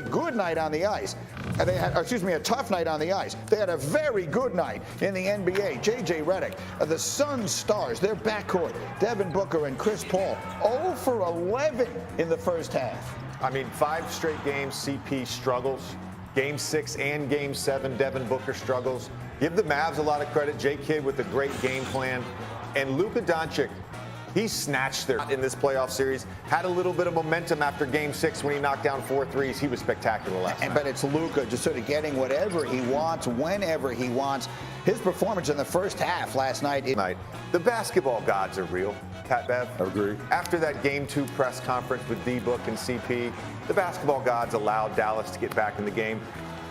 good night on the ice. And they had, a tough night on the ice. They had a very good night in the NBA. J.J. Redick, the Suns stars, their backcourt, Devin Booker and Chris Paul, 0 for 11 in the first half. I mean, 5 straight games, CP struggles. Game 6 and Game 7, Devin Booker struggles. Give the Mavs a lot of credit. J. Kidd with a great game plan. And Luka Doncic, he snatched there in this playoff series. Had a little bit of momentum after Game 6 when he knocked down 4 threes. He was spectacular last night. But it's Luka just sort of getting whatever he wants, whenever he wants. His performance in the first half last night. The basketball gods are real, Pat Bev. I agree. After that Game 2 press conference with D-Book and CP, the basketball gods allowed Dallas to get back in the game.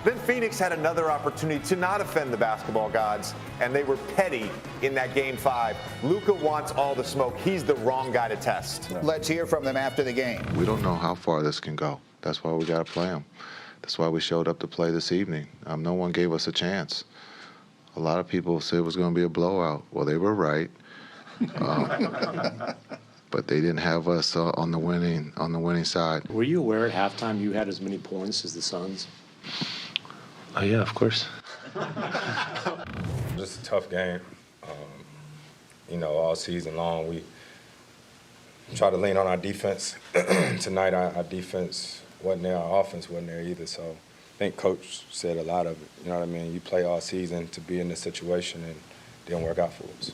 Then Phoenix had another opportunity to not offend the basketball gods, and they were petty in that Game 5. Luka wants all the smoke. He's the wrong guy to test. Let's hear from them after the game. We don't know how far this can go. That's why we got to play them. That's why we showed up to play this evening. No one gave us a chance. A lot of people said it was going to be a blowout. Well, they were right. But they didn't have us on the winning side. Were you aware at halftime you had as many points as the Suns? Oh, yeah, of course. Just a tough game. All season long, we try to lean on our defense. Tonight, our defense wasn't there. Our offense wasn't there either. So I think Coach said a lot of it. You know what I mean? You play all season to be in this situation, and it didn't work out for us.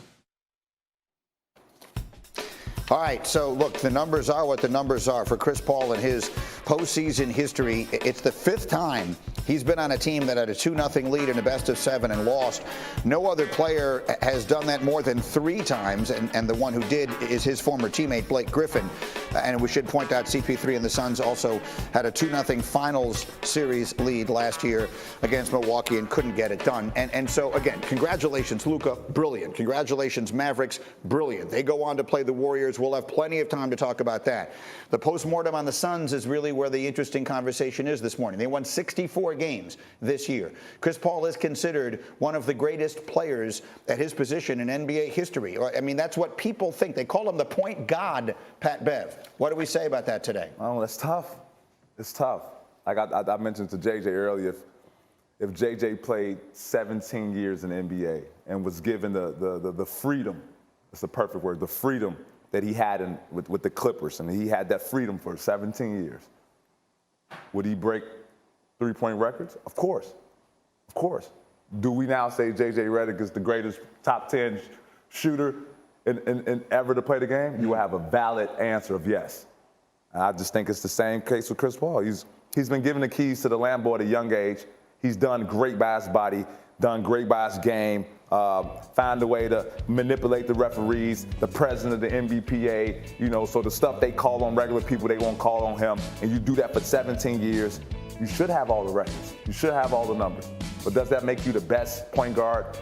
All right, so look, the numbers are what the numbers are for Chris Paul in his postseason history. It's the 5th time he's been on a team that had a 2-0 lead in a best-of-7 and lost. No other player has done that more than 3 times, and the one who did is his former teammate, Blake Griffin. And we should point out CP3 and the Suns also had a 2-0 finals series lead last year against Milwaukee and couldn't get it done. And so, again, congratulations, Luka, brilliant. Congratulations, Mavericks, brilliant. They go on to play the Warriors. We'll have plenty of time to talk about that. The postmortem on the Suns is really where the interesting conversation is this morning. They won 64 games this year. Chris Paul is considered one of the greatest players at his position in NBA history. I mean, that's what people think. They call him the point god, Pat Bev. What do we say about that today? Oh, that's tough. It's tough. Like I mentioned to JJ earlier, if JJ played 17 years in the NBA and was given the freedom, it's the perfect word, the freedom that he had with the Clippers, and he had that freedom for 17 years. Would he break 3-point records? Of course. Of course. Do we now say J.J. Redick is the greatest top 10 shooter in ever to play the game? You will have a valid answer of yes. And I just think it's the same case with Chris Paul. He's been given the keys to the Lambo at a young age. He's done great by his body, done great by his game, found a way to manipulate the referees, the president of the NBPA, so the stuff they call on regular people, they won't call on him. And you do that for 17 years, you should have all the records. You should have all the numbers. But does that make you the best point guard,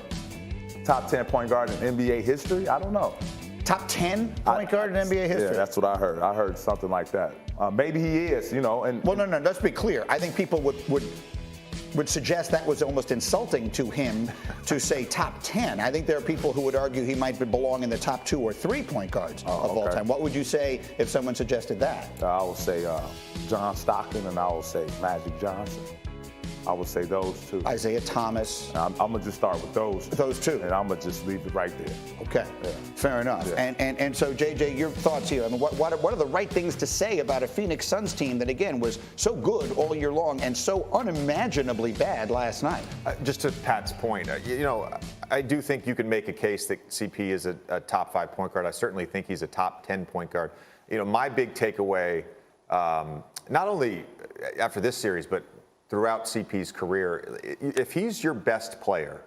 top 10 point guard in NBA history? I don't know. Top 10 point guard in NBA history? Yeah, that's what I heard. I heard something like that. Maybe he is, And well, no, let's be clear. I think people would suggest that was almost insulting to him to say top 10. I think there are people who would argue he might belong in the top 2 or 3 point guards of all time. What would you say if someone suggested that? I would say John Stockton, and I would say Magic Johnson. I would say those 2. Isaiah Thomas. I'm going to just start with those 2. Those 2. And I'm going to just leave it right there. Okay. Yeah. Fair enough. Yeah. And so, JJ, your thoughts here. I mean, what are the right things to say about a Phoenix Suns team that, again, was so good all year long and so unimaginably bad last night? Just to Pat's point, I do think you can make a case that CP is a top 5 point guard. I certainly think he's a top 10 point guard. My big takeaway, not only after this series, but throughout CP's career, if he's your best player,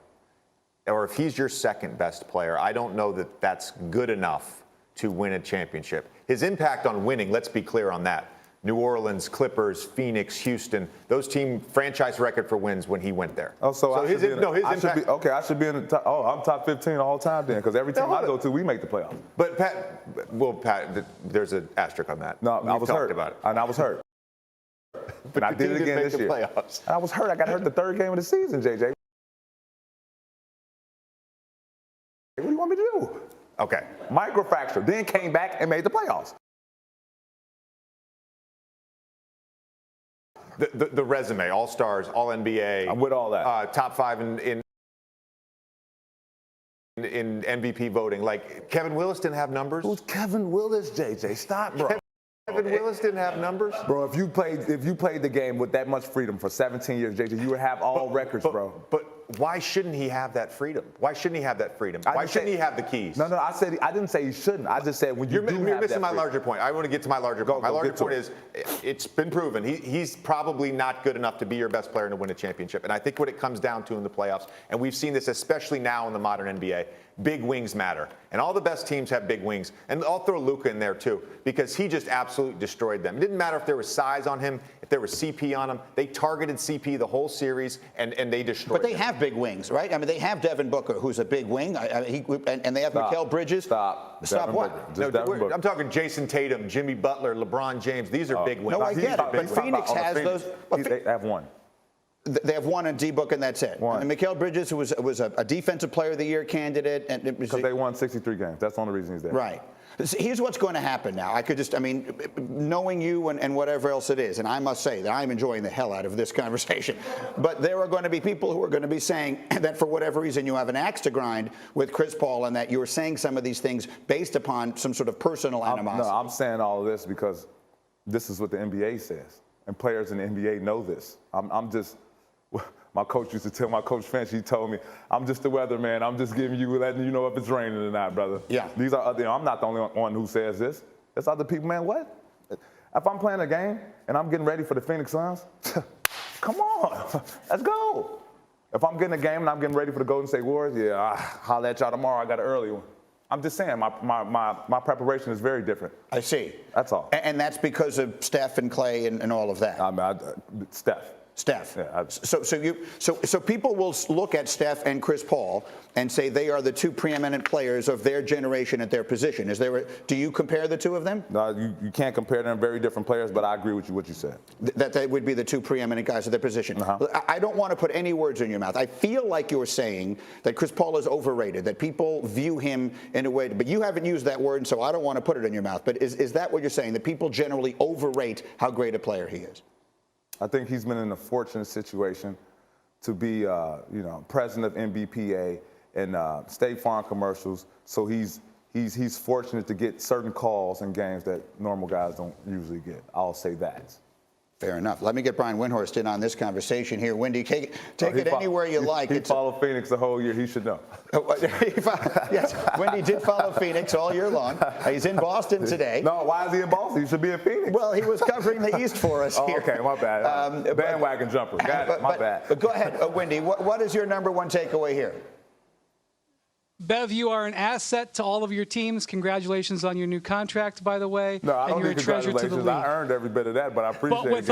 or if he's your second best player, I don't know that that's good enough to win a championship. His impact on winning, let's be clear on that. New Orleans, Clippers, Phoenix, Houston, those team franchise record for wins when he went there. Oh, so his impact. I should be in the top. Oh, I'm top 15 the whole time then, because every team I go to, we make the playoffs. But Pat, there's an asterisk on that. No, I was hurt. About it. And I was hurt. But I did it again this year. Playoffs. And I was hurt. I got hurt in the 3rd game of the season, JJ. What do you want me to do? Okay. Microfracture. Then came back and made the playoffs. the resume, All-Stars, All-NBA. I'm with all that. Top 5 in MVP voting. Like, Kevin Willis didn't have numbers. Who's Kevin Willis, JJ? Stop, bro. Kevin Willis didn't have numbers. Bro, if you played the game with that much freedom for 17 years, JJ, you would have all records, bro. But why shouldn't he have that freedom? Why shouldn't he have that freedom? Why shouldn't he have the keys? No, I didn't say he shouldn't. I just said when you're missing my larger point. I want to get to my larger point. My larger point is, it's been proven he's probably not good enough to be your best player and to win a championship. And I think what it comes down to in the playoffs, and we've seen this especially now in the modern NBA, big wings matter. And all the best teams have big wings. And I'll throw Luka in there too, because he just absolutely destroyed them. It didn't matter if there was size on him, if there was CP on him. They targeted CP the whole series, and they destroyed But they him. have big wings, right? I mean, they have Devin Booker, who's a big wing, and they have Mikal Bridges. Stop Devin what? Booker. I'm talking Jason Tatum, Jimmy Butler, LeBron James. These are big wings. No, I get it. But Phoenix has those. They have one. They have one in D-Book, and that's it. One. And Mikal Bridges, who was a Defensive Player of the Year candidate. Because they won 63 games. That's the only reason he's there. Right. Here's what's going to happen now. Knowing you and whatever else it is, and I must say that I'm enjoying the hell out of this conversation. But there are going to be people who are going to be saying that for whatever reason you have an axe to grind with Chris Paul and that you're saying some of these things based upon some sort of personal animosity. I'm saying all of this because this is what the NBA says. And players in the NBA know this. My coach used to tell my coach Finch, he told me, I'm just the weatherman. I'm just letting you know if it's raining or not, brother. Yeah. These are other, I'm not the only one who says this. There's other people, man, what? If I'm playing a game and I'm getting ready for the Phoenix Suns, come on, let's go. If I'm getting a game and I'm getting ready for the Golden State Warriors, yeah, I'll holler at y'all tomorrow. I got an early one. I'm just saying, my preparation is very different. I see. That's all. And that's because of Steph and Clay and all of that. Steph. Yeah, so people will look at Steph and Chris Paul and say they are the two preeminent players of their generation at their position. Do you compare the two of them? No, you can't compare them. Very different players, but I agree with what you said. That they would be the two preeminent guys of their position. I don't want to put any words in your mouth. I feel like you're saying that Chris Paul is overrated, that people view him in a way, but you haven't used that word, so I don't want to put it in your mouth. But is that what you're saying, that people generally overrate how great a player he is? I think he's been in a fortunate situation to be, president of NBPA and State Farm commercials. So he's fortunate to get certain calls in games that normal guys don't usually get. I'll say that. Fair enough. Let me get Brian Windhorst in on this conversation here. Wendy, take it anywhere you like. He followed Phoenix the whole year. He should know. Yes, Wendy did follow Phoenix all year long. He's in Boston today. No, why is he in Boston? He should be in Phoenix. Well, he was covering the East for us here. Okay, my bad. Bandwagon jumper. Got it. My bad. But go ahead, Wendy. What is your number one takeaway here? Bev, you are an asset to all of your teams. Congratulations on your new contract, by the way. No, I don't and you're need a treasure to the league. I earned every bit of that, but I appreciate it. But with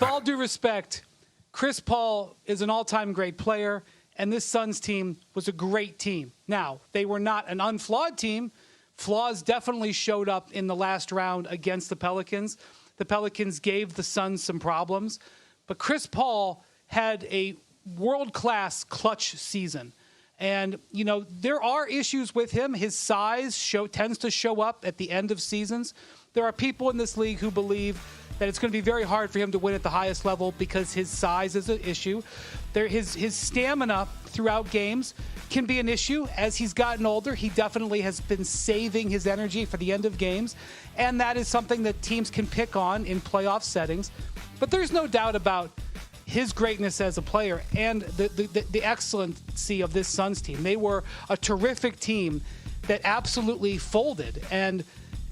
all due respect, Chris Paul is an all-time great player, and this Suns team was a great team. Now, they were not an unflawed team. Flaws definitely showed up in the last round against the Pelicans. The Pelicans gave the Suns some problems, but Chris Paul had a world-class clutch season. And, there are issues with him. His size tends to show up at the end of seasons. There are people in this league who believe that it's going to be very hard for him to win at the highest level because his size is an issue. His stamina throughout games can be an issue. As he's gotten older, he definitely has been saving his energy for the end of games. And that is something that teams can pick on in playoff settings. But there's no doubt about his greatness as a player and the excellency of this Suns team. They were a terrific team that absolutely folded. And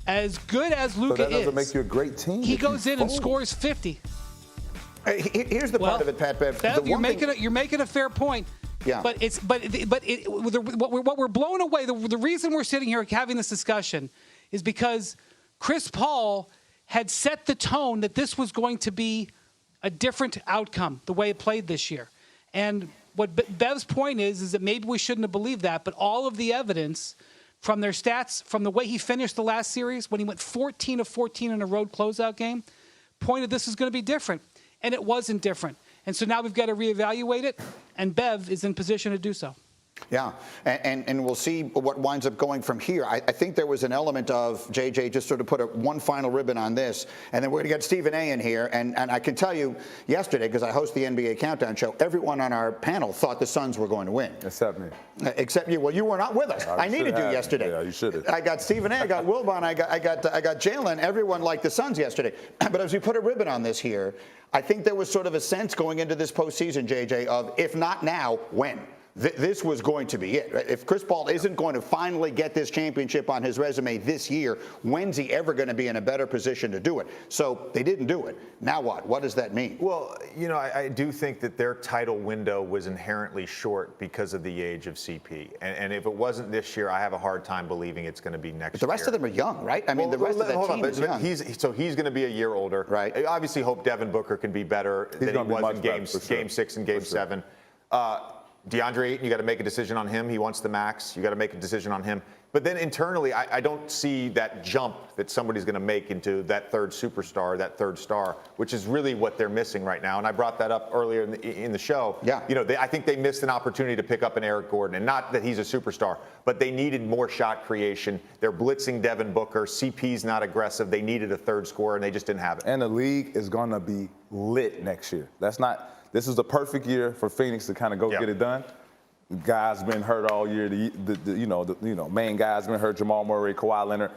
as good as Luka that doesn't make you a great team. He goes in and scores 50. Here's the part of it, Pat Bev. You're making a fair point. Yeah. But what we're blown away. The reason we're sitting here having this discussion is because Chris Paul had set the tone that this was going to be a different outcome, the way it played this year. And what Bev's point is that maybe we shouldn't have believed that, but all of the evidence from their stats, from the way he finished the last series, when he went 14 of 14 in a road closeout game, pointed this is going to be different. And it wasn't different. And so now we've got to reevaluate it, and Bev is in position to do so. Yeah, and we'll see what winds up going from here. I think there was an element of, JJ, just sort of put one final ribbon on this, and then we're going to get Stephen A. in here. And I can tell you yesterday, because I host the NBA Countdown show, everyone on our panel thought the Suns were going to win. Except me. Except you. Well, you were not with us. I needed you yesterday. Yeah, you should have. I got Stephen A., I got Wilbon, I got Jalen. Everyone liked the Suns yesterday. But as we put a ribbon on this here, I think there was sort of a sense going into this postseason, JJ, of if not now, when? This was going to be it. If Chris Paul isn't going to finally get this championship on his resume this year, when's he ever going to be in a better position to do it? So they didn't do it. Now what? What does that mean? Well, you know, I do think that their title window was inherently short because of the age of CP. And if it wasn't this year, I have a hard time believing it's going to be next year. But the rest of them are young, right? I mean, the rest of that team is young. He's going to be a year older. Right. I obviously hope Devin Booker can be better than he was in game 6 and game 7. DeAndre Ayton, you got to make a decision on him. He wants the max. You got to make a decision on him. But then internally, I don't see that jump that somebody's going to make into that third superstar, that third star, which is really what they're missing right now. And I brought that up earlier in the show. Yeah. You know, I think they missed an opportunity to pick up an Eric Gordon, and not that he's a superstar, but they needed more shot creation. They're blitzing Devin Booker. CP's not aggressive. They needed a third scorer, and they just didn't have it. And the league is going to be lit next year. This is the perfect year for Phoenix to kind of get it done. The guys been hurt all year. The main guys been hurt. Jamal Murray, Kawhi Leonard.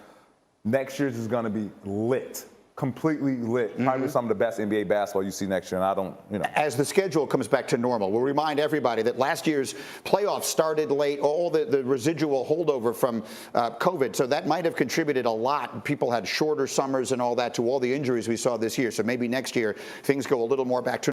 Next year's is going to be lit, completely lit. Probably some of the best NBA basketball you see next year. And As the schedule comes back to normal, we'll remind everybody that last year's playoffs started late, all the residual holdover from COVID. So that might have contributed a lot. People had shorter summers and all that to all the injuries we saw this year. So maybe next year things go a little more back to